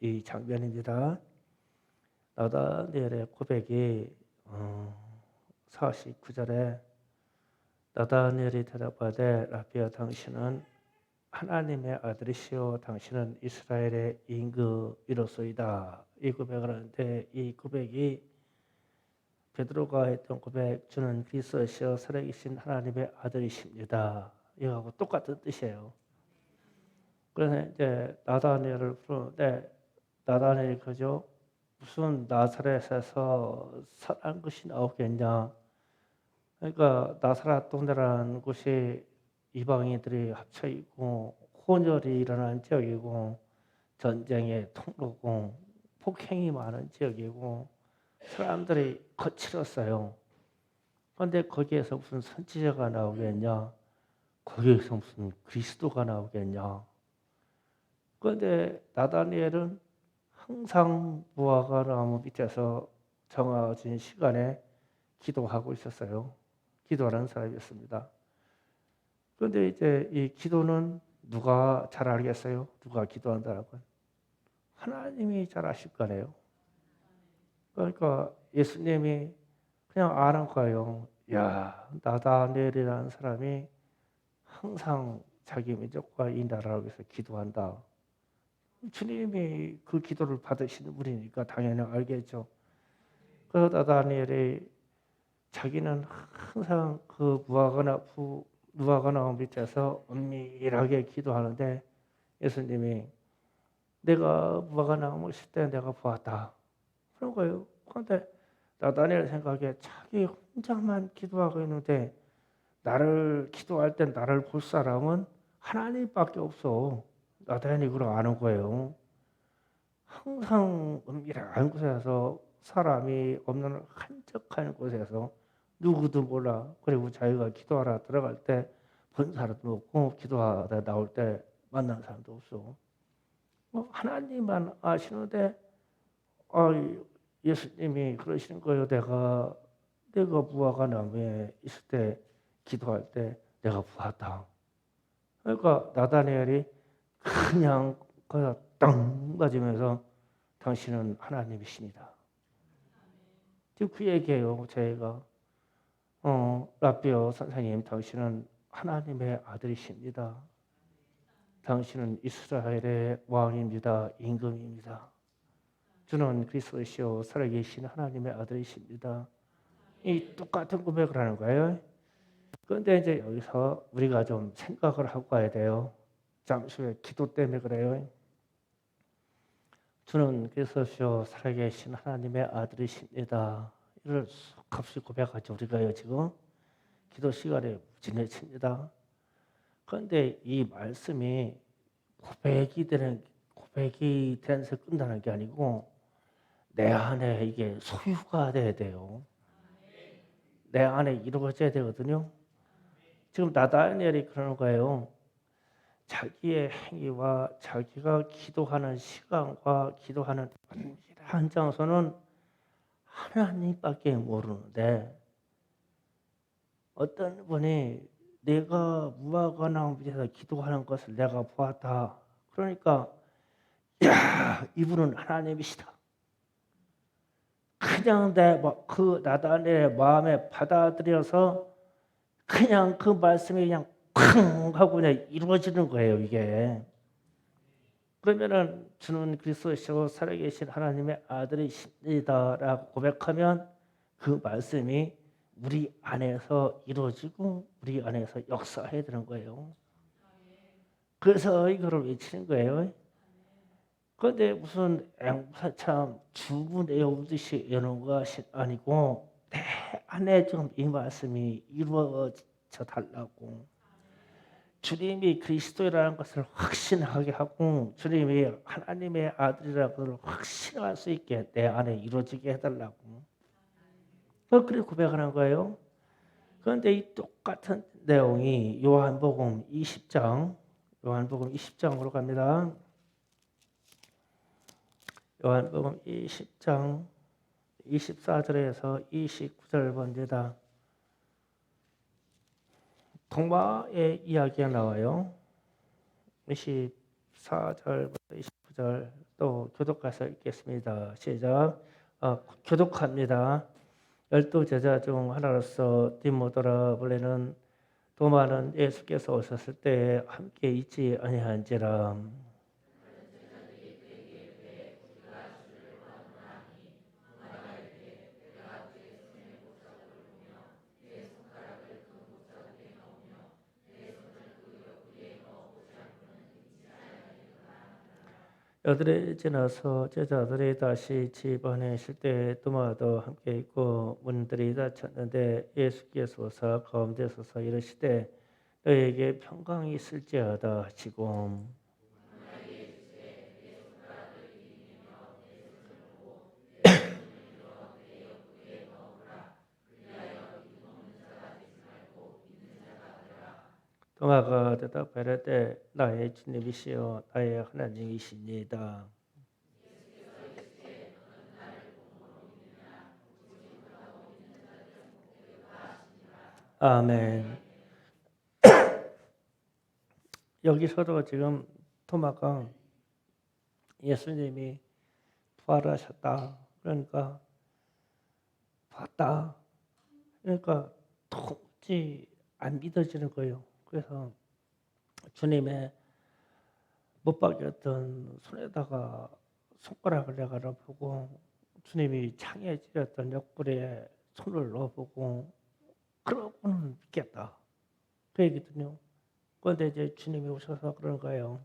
이 장면입니다. 나다니엘의 고백이 49절에 나다니엘이 대답하되 라비야 당신은 하나님의 아들이시오 당신은 이스라엘의 임금이로소이다. 이 고백을 하는데 이 고백이 베드로가 했던 고백 주는 그리스도시여 살아계신 하나님의 아들이십니다. 이거하고 똑같은 뜻이에요. 그래서 이제 나다니엘을 부르는데 나다니엘이 그죠? 무슨 나사렛에서 선한 것이 나오겠냐? 그러니까 나사렛 동네라는 곳이 이방인들이 합쳐 있고 혼혈이 일어난 지역이고 전쟁의 통로고 폭행이 많은 지역이고 사람들이 거칠었어요. 그런데 거기에서 무슨 선지자가 나오겠냐? 거기에서 무슨 그리스도가 나오겠냐? 그런데 나다니엘은 항상 무화과 나무 밑에서 정해진 시간에 기도하고 있었어요. 기도하는 사람이었습니다. 그런데 이제 이 기도는 누가 잘 알겠어요? 누가 기도한다는 건? 하나님이 잘 아실 거예요. 그러니까 예수님이 그냥 아는 거예요. 야, 나다니엘이라는 사람이 항상 자기 민족과 이 나라를 위해서 기도한다. 주님이 그 기도를 받으시는 분이니까 당연히 알겠죠. 그래서 나다니엘이 자기는 항상 그 무화과 나무 밑에서 은밀하게 기도하는데 예수님이 내가 무화과 나무 있을 때 내가 보았다. 그런 거예요. 그런데 나다니엘 생각에 자기 혼자만 기도하고 있는데 나를 기도할 때 나를 볼 사람은 하나님밖에 없어. 나다니엘이 그걸 아는 거예요. 항상 은밀한 곳에서 사람이 없는 한적한 곳에서 누구도 몰라. 그리고 자기가 기도하러 들어갈 때 본 사람도 없고 기도하다 나올 때 만난 사람도 없어. 하나님만 아시는데 예수님이 그러시는 거예요. 내가 무화과 나무에 있을 때 기도할 때 내가 보았다. 그러니까 나다니엘이 그냥 그냥 땅 맞으면서 당신은 하나님이십니다. 지금 그 얘기예요. 저희가 라비오 선생님 당신은 하나님의 아들이십니다. 당신은 이스라엘의 왕입니다. 임금입니다. 주는 그리스도시요 살아계신 하나님의 아들이십니다. 이 똑같은 고백을 하는 거예요. 그런데 이제 여기서 우리가 좀 생각을 하고 가야 돼요. 잠시 후에 기도 때문에 그래요. 주는 그리스도시요 살아계신 하나님의 아들이십니다. 이를 값이 고백하죠. 우리가요 지금 기도 시간에 지내칩니다. 그런데 이 말씀이 고백이 되면서 끝나는 게 아니고 내 안에 이게 소유가 돼야 돼요. 내 안에 이루어져야 되거든요. 지금 나다니엘이 그러는 거예요. 자기의 행위와 자기가 기도하는 시간과 기도하는 한 장소는 하나님밖에 모르는데 어떤 분이 내가 무화과 나무 밑에서 기도하는 것을 내가 보았다. 그러니까 야, 이분은 하나님이시다. 그냥 그 나다니엘의 마음에 받아들여서 그냥 그 말씀이 그냥 쾅 하고 그냥 이루어지는 거예요, 이게. 그러면은 주는 그리스도시요 살아계신 하나님의 아들이십니다라고 고백하면 그 말씀이 우리 안에서 이루어지고 우리 안에서 역사해야 되는 거예요. 그래서 이거를 외치는 거예요. 그런데 무슨 앵무새처럼 주부 내어오듯이 여는 것이 아니고 내 안에 좀 이 말씀이 이루어져 달라고. 주님이 그리스도라는 것을 확신하게 하고 주님이 하나님의 아들이라는 것을 확신할 수 있게 내 안에 이루어지게 해달라고. 그렇게 고백을 한 거예요. 그런데 이 똑같은 내용이 요한복음 20장으로 갑니다. 요한복음 20장 24절에서 29절 본입니다. 동마의 이야기가 나와요. 24절부터 29절 또 교독해서 읽겠습니다. 시작. 교독합니다. 12제자 중 하나로서 디모데라 불리는 도마는 예수께서 오셨을 때에 함께 있지 아니한지라. 여들이 지나서 제자들이 다시 집 안에 있을 때 도마도 함께 있고 문들이 닫혔는데 예수께서 오사 가운데 서서 이르시되 너에게 평강이 있을지어다 하시고 도마가 대답하되 나의 주님이시여 나의 하나님이시니이다. 아멘. 여기서도 지금 도마가 예수님이 부활하셨다. 그러니까 봤다. 그러니까 도무지 안 믿어지는 거예요. 그래서 주님의 못 박였던 손에다가 손가락을 내가 넣어보고 주님이 창에 찔렸던 옆구리에 손을 넣어보고 그러고는 믿겠다. 그 얘기거든요. 그런데 이제 주님이 오셔서 그런 거예요.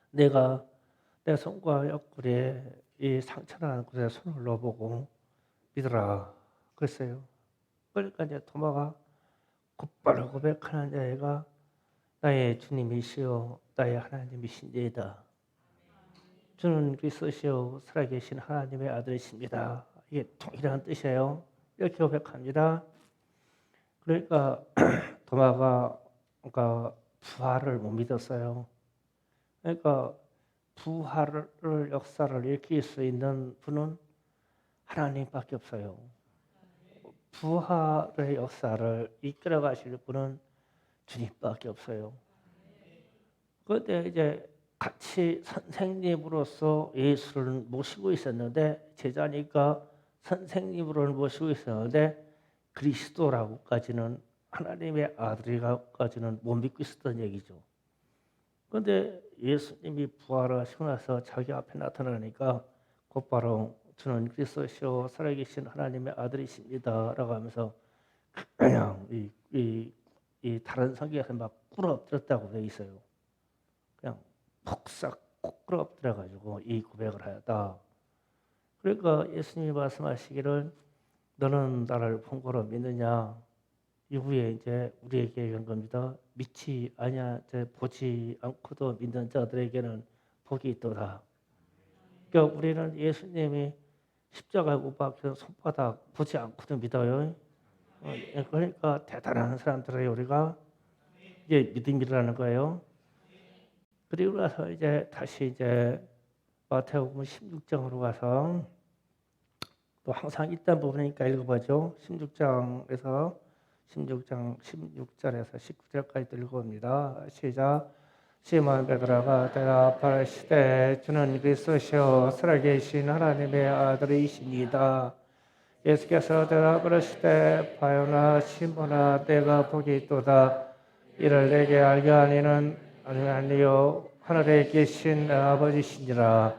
내가 내 손과 옆구리에 이 상처난 곳에 손을 넣어보고 믿어라. 그랬어요. 그러니까 이제 도마가 곧바로 고백하는 자가 나의 주님이시여 나의 하나님이신지이다. 주는 그리스도시요 살아계신 하나님의 아들이십니다. 이게 동일한 뜻이에요. 이렇게 고백합니다. 그러니까 도마가 그러니까 부활을 못 믿었어요. 그러니까 부활을 역사를 일으킬 수 있는 분은 하나님밖에 없어요. 부활의 역사를 이끌어 가실 분은 주님밖에 없어요. 그런데 이제 같이 선생님으로서 예수를 모시고 있었는데 제자니까 선생님으로 모시고 있었는데 그리스도라고까지는 하나님의 아들이라고까지는 못 믿고 있었던 얘기죠. 그런데 예수님이 부활하시고 나서 자기 앞에 나타나니까 곧바로 저는 그리스도시요 살아계신 하나님의 아들이십니다라고 하면서 그냥 이 다른 성경에서 막 꿇어엎드렸다고 되어 있어요. 그냥 폭삭 꿇어엎드려 가지고 이 고백을 하였다. 그러니까 예수님이 말씀하시기를 너는 나를 본 거로 믿느냐? 이후에 이제 우리에게 이런 겁니다. 믿지 아니하 보지 않고도 믿는 자들에게는 복이 있도다. 그러니까 우리는 예수님이 십자가에 못 박혀 손바닥 보지 않고도 믿어요. 그러니까 대단한 사람들의 우리가 이게 믿음이라는 거예요. 그리고 나서 이제 다시 이제 마태복음 16장으로 가서 또 항상 있던 부분이니까 읽어보죠. 16장 16절에서 19절까지 읽어봅니다. 시작. 시몬 베드로가 대답하시되 주는 그리스도시요 살아계신 하나님의 아들이시니이다. 예수께서 대답하시되 바요나 시몬아 내가 복이 있도다. 이를 내게 알게 하니는 아니요 하늘에 계신 아버지시니라.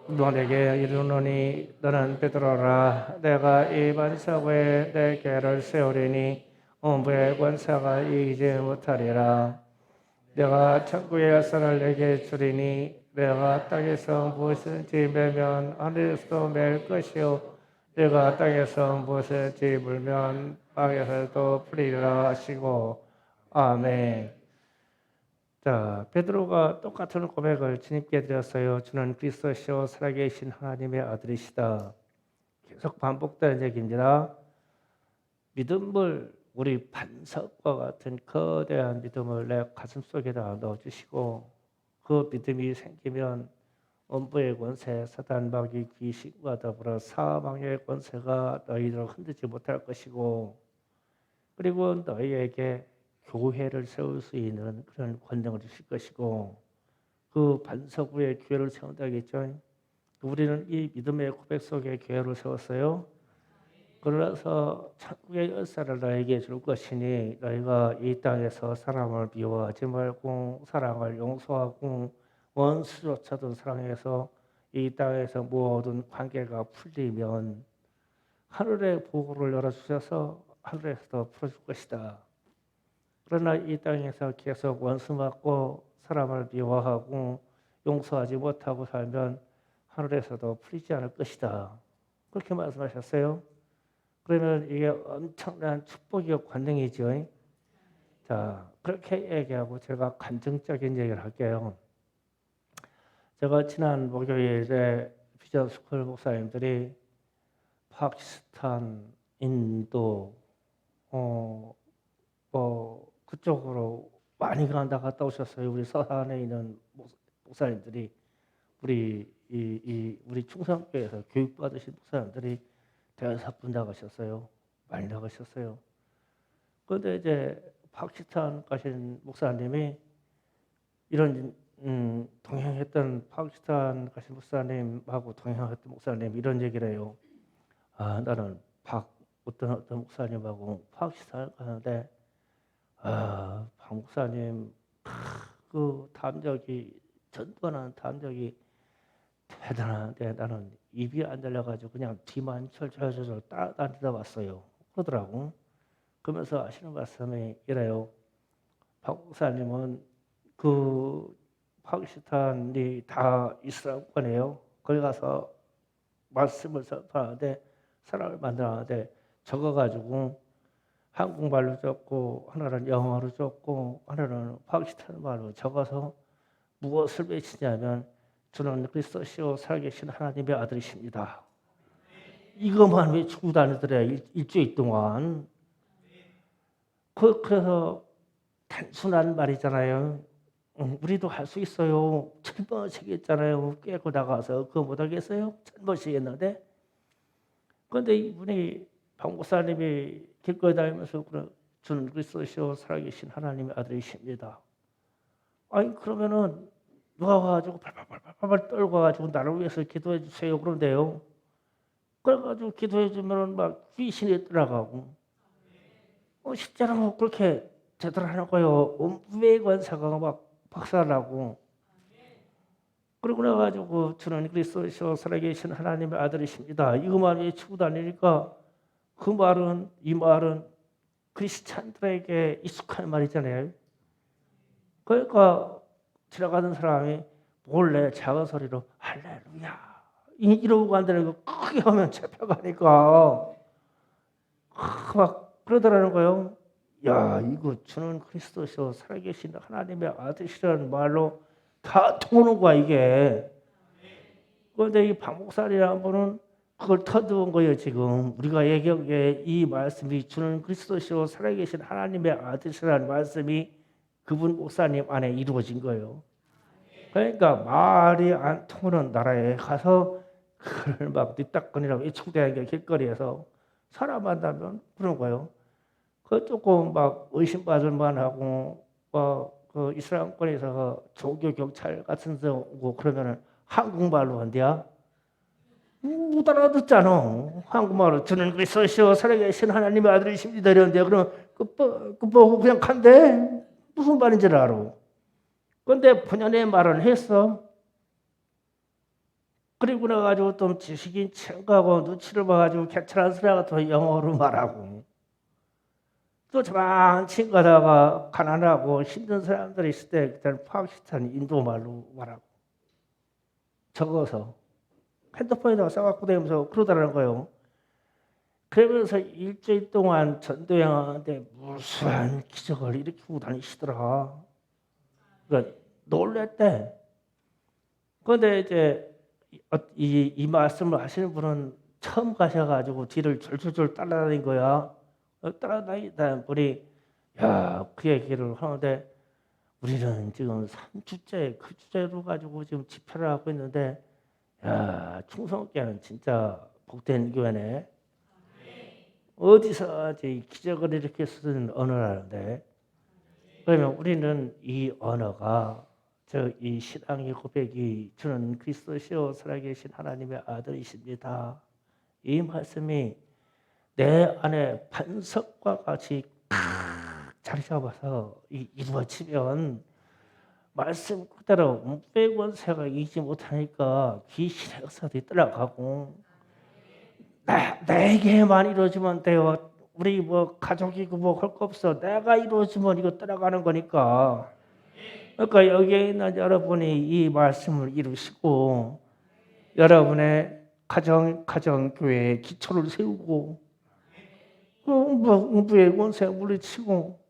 너에게 이르노니 너는 베드로라. 내가 이 반석 위에 내 궤를 세우리니 음부의 권세가 이기지 못하리라. 내가 천국의 열쇠를 내게 주리니 내가 땅에서 무엇이든지 매면 하늘에서도 맬 것이요 내가 땅에서 무엇이든지 물면 땅에서도 풀리리라 하시고 아멘. 자, 베드로가 똑같은 고백을 주님께 드렸어요. 주는 그리스도시요 살아계신 하나님의 아들이시다. 계속 반복되는 얘기입니다. 믿음을 우리 반석과 같은 거대한 믿음을 내 가슴 속에다 넣어주시고 그 믿음이 생기면 음부의 권세, 사단 마귀 귀신과 더불어 사망의 권세가 너희들을 흔들지 못할 것이고 그리고 너희에게 교회를 세울 수 있는 그런 권능을 주실 것이고 그 반석위에 교회를 세운다겠죠. 우리는 이 믿음의 고백 속에 교회를 세웠어요. 그래서 천국의 열쇠를 너에게 줄 것이니 너희가 이 땅에서 사람을 미워하지 말고 사랑을 용서하고 원수조차도 사랑해서 이 땅에서 모든 관계가 풀리면 하늘의 보고를 열어주셔서 하늘에서도 풀어줄 것이다. 그러나 이 땅에서 계속 원수 맞고 사람을 미워하고 용서하지 못하고 살면 하늘에서도 풀리지 않을 것이다. 그렇게 말씀하셨어요. 그러면 이게 엄청난 축복이고 관능이죠. 자, 그렇게 얘기하고 제가 간증적인 얘기를 할게요. 제가 지난 목요일에 비전스쿨 목사님들이 파키스탄, 인도, 그쪽으로 많이 갔다 오셨어요. 우리 서산에 있는 목사님들이 우리 충성교회에서 교육받으신 목사님들이 5분 나가셨어요. 많이 나가셨어요. 그런데 이제 파키스탄 가신 목사님이 이런 동행했던 파키스탄 가신 목사님하고 동행했던 목사님 이런 얘기를 해요. 나는 어떤 목사님하고 파키스탄 가는데 박 목사님 그 담력이 전도하는 담력이 대단한데 나는 입이 안 들려가지고 그냥 뒤만 철철철 따라다니다 왔어요. 그러더라고. 그러면서 하시는 말씀이 이래요. 박 목사님은 그 파키스탄이 다 이슬람권이에요. 거기 가서 말씀을 전파하는데 사람을 만들었는데 적어가지고 한국말로 적고 하나는 영어로 적고 하나는 파키스탄 말로 적어서 무엇을 외치냐면 저는 그리스도시요 살아계신 하나님의 아들이십니다. 이것만 외치고 다니더래 일주일 동안. 그래서 단순한 말이잖아요. 우리도 할 수 있어요. 철머시겠잖아요. 깨고 나가서 그거 못하겠어요? 철머시겠는데. 그런데 이분이 박 목사님이 길거리 다니면서 저는 그리스도시요 살아계신 하나님의 아들이십니다. 아니 그러면은 누가 와가지고 발발 떨고 와가지고 나를 위해서 기도해 주세요 그런데요. 그래가지고 기도해 주면은 막 귀신이 들어가고 실제로 그렇게 제대로 하는 거예요. 음부의 권세가 막 박살나고 그러고 나가지고 저는 그리스도시요 살아계신 하나님의 아들이십니다. 이거만 외치고 다니니까 이 말은 크리스찬들에게 익숙한 말이잖아요. 그러니까 지나가는 사람이 몰래 작은 소리로 할렐루야 이러고 간다는 거 크게 하면 잡혀가니까 막 그러더라는 거예요. 야 이거 저는 그리스도시요 살아계신 하나님의 아들이라는 말로 다 통하는 거야 이게. 그런데 이 박 목사님이라는 분은 그걸 터득한 거예요. 지금 우리가 얘기하기에 이 말씀이 주는 그리스도시요 살아계신 하나님의 아들이라는 말씀이 그분 목사님 안에 이루어진 거예요. 그러니까 말이 안 통하는 나라에 가서 그걸 막 뒷딱거리라고 외쳐대는 게 길거리에서 사람 만나면 그런 거예요. 그 조금 막 의심받을 만하고 그 이슬람권에서 종교 경찰 같은 데 오고 그러면은 한국말로 한대야. 못 알아듣잖아. 한국말로 저는 그리스도시요 살아계신 하나님의 아들이십니다 이러는데 그러면 그 보고 그냥 간대. 무슨 말인지를 알아. 그런데 본연의 말을 했어. 그리고 나가지고 또 지식인 챙가고 눈치를 봐가지고 괜찮은 소리가 또 영어로 말하고 또 저만 친가다가 가난하고 힘든 사람들이 있을 때 그때는 파키스탄 인도 말로 말하고 적어서 핸드폰에다가 써갖고 다니면서 그러더라는 거예요. 그러면서 일주일 동안 전도행하는데 무수한 기적을 일으키고 다니시더라. 그러니까 놀랬대. 그런데 이제 이 말씀을 하시는 분은 처음 가셔가지고 뒤를 줄줄줄 따라다닌 거야. 따라다니다 보니 그 얘기를 하는데 우리는 지금 3주째 그 주제로 가지고 지금 집회를 하고 있는데 충성교회는 진짜 복된 교회네. 어디서 기적을 이렇게 쓰는 언어라는데 그러면 우리는 이 언어가 이 신앙의 고백이 주는 그리스도시요 살아계신 하나님의 아들이십니다. 이 말씀이 내 안에 반석과 같이 자리 잡아서 이루어지면 말씀 그대로 문패의 권세가 이기지 못하니까 귀신의 역사들이 따라가고 내게만 이루어지면 돼요. 우리 뭐 가족이고 뭐 할 거 없어. 내가 이루어지면 이거 따라가는 거니까. 그러니까 여기에 있는 여러분이 이 말씀을 이루시고 여러분의 가정교회의 기초를 세우고 음부의 권세 물리치고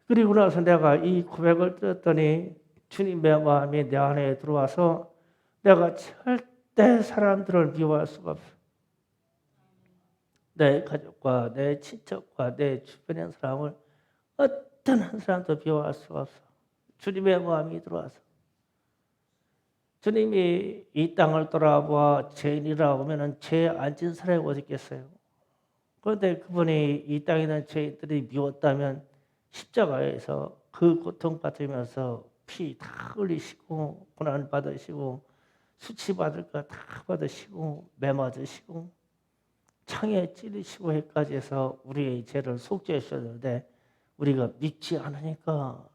그리고 나서 내가 이 고백을 들었더니 주님의 마음이 내 안에 들어와서 내가 절대 사람들을 미워할 수가 없어. 내 가족과 내 친척과 내 주변의 사람을 어떤 한 사람도 미워할 수가 없어. 주님의 마음이 들어와서. 주님이 이 땅을 돌아보아 죄인이라고 하면 죄에 앉은 사람이 어디 있겠어요? 그런데 그분이 이 땅에 있는 죄인들이 미웠다면 십자가에서 그 고통받으면서 피 다 흘리시고 고난 받으시고 수치받을 거 다 받으시고 매 맞으시고 창에 찌르시고 해까지 해서 우리의 죄를 속죄해 주셨는데 우리가 믿지 않으니까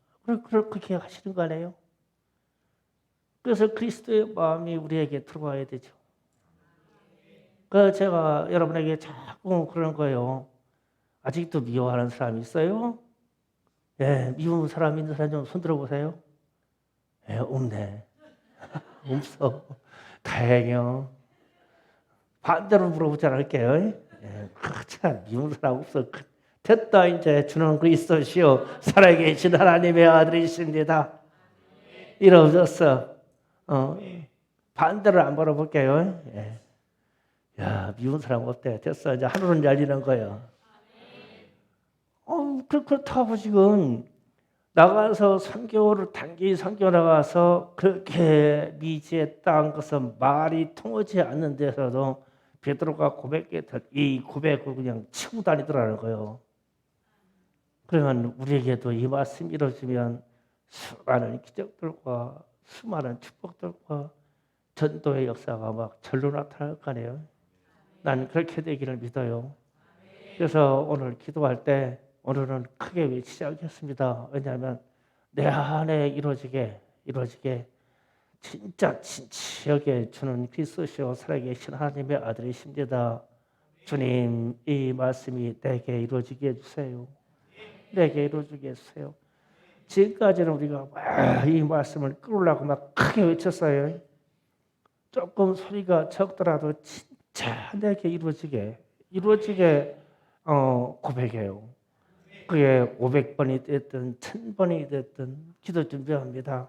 그렇게 하시는 거 아니에요? 그래서 그리스도의 마음이 우리에게 들어와야 되죠. 그래서 제가 여러분에게 자꾸 그러는 거예요. 아직도 미워하는 사람 있어요? 예, 미운 사람 있는 사람 좀 손 들어보세요. 예, 없네. 없어. 다행이요. 반대로 물어보지 않을게요. 예, 참 미운 사람 없어. 됐다 이제 주는 그리스도시요 살아계신 하나님의 아들이십니다. 이루어졌어. 반대로 안 물어볼게요. 예. 야 미운 사람 없대. 됐어 이제 하늘은 열리는 거예요. 그렇다고 지금 나가서 단기 선교 나가서 그렇게 미지했다는 것은 말이 통하지 않는 데서도 베드로가 고백했던 이 고백을 그냥 치고 다니더라는 거예요. 그러면 우리에게도 이 말씀이 이루어지면 수많은 기적들과 수많은 축복들과 전도의 역사가 막 절로 나타날 거 아니에요. 난 그렇게 되기를 믿어요. 그래서 오늘 기도할 때 오늘은 크게 외치지 않겠습니다. 왜냐하면 내 안에 이루어지게 진짜 진치하게 주는 그리스도시요 살아계신 하나님의 아들이십니다. 주님 이 말씀이 내게 이루어지게 해주세요. 내게 이루어지게 해주세요. 지금까지는 우리가 막 이 말씀을 끌으려고 막 크게 외쳤어요. 조금 소리가 적더라도 진짜 내게 이루어지게 고백해요. 그게 500번이 됐든 1000번이 됐든 기도 준비합니다.